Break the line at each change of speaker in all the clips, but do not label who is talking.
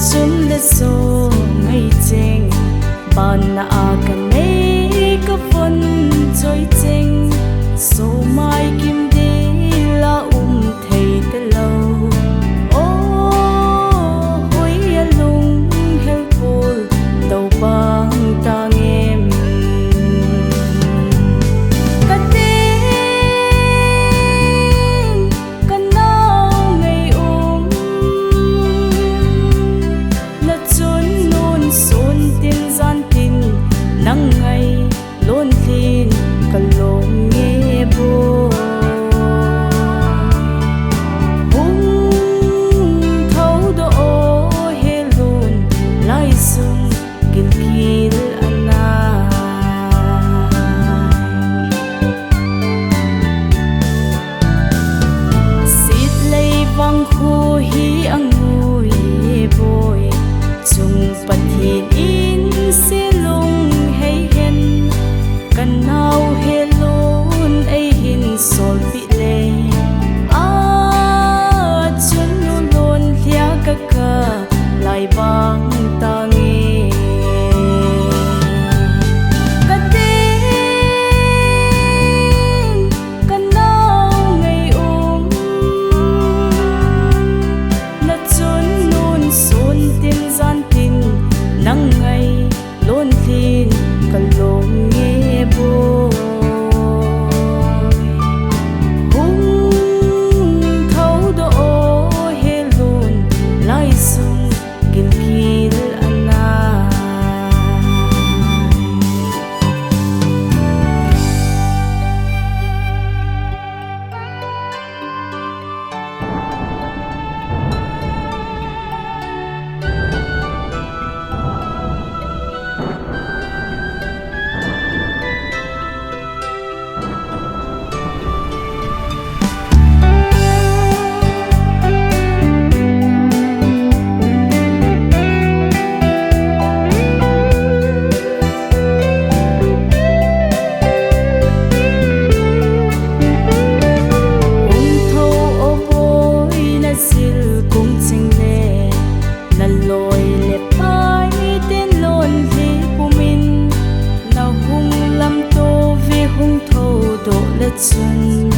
chun le so ngai cheng ban na a kan nei ka fon choi cheng so mai kim de la thei te lo o hoi a lung hel pol tàu bang tang em nắng ngày lôn tin cần lồng nghe bô hung thấu độ he luôn lai sung kil kil ana sit lei vang khu hi ang ngui boy chung pathin in se lung kan nau he lun ai hin sol pi le a chun nu lon thia ka ka lai bang ta nge ka tin kan nau ngai na chun nun sun tin zan tin nang ngai lon tin kan lom nghe bô hung thấu độ he luôn lai sung kil kil ana chun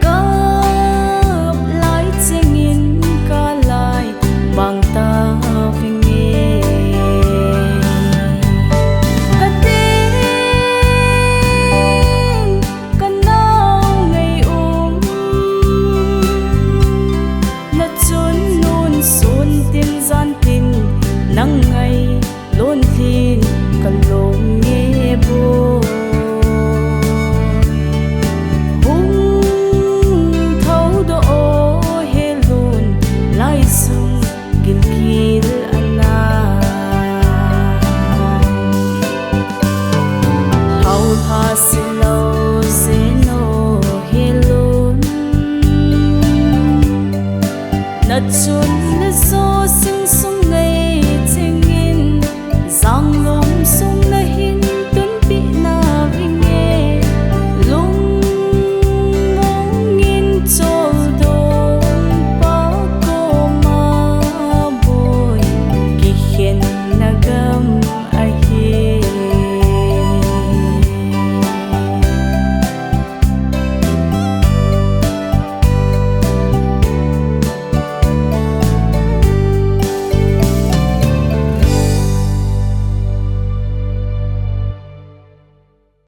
gấp lại chêng in ca lại bằng ta vì nghe ka tin kan nau ngai na chun nun sun tin zan tin nang ngai lon tin kan lom nghe bô ha se lo se no he lun na chun le so sing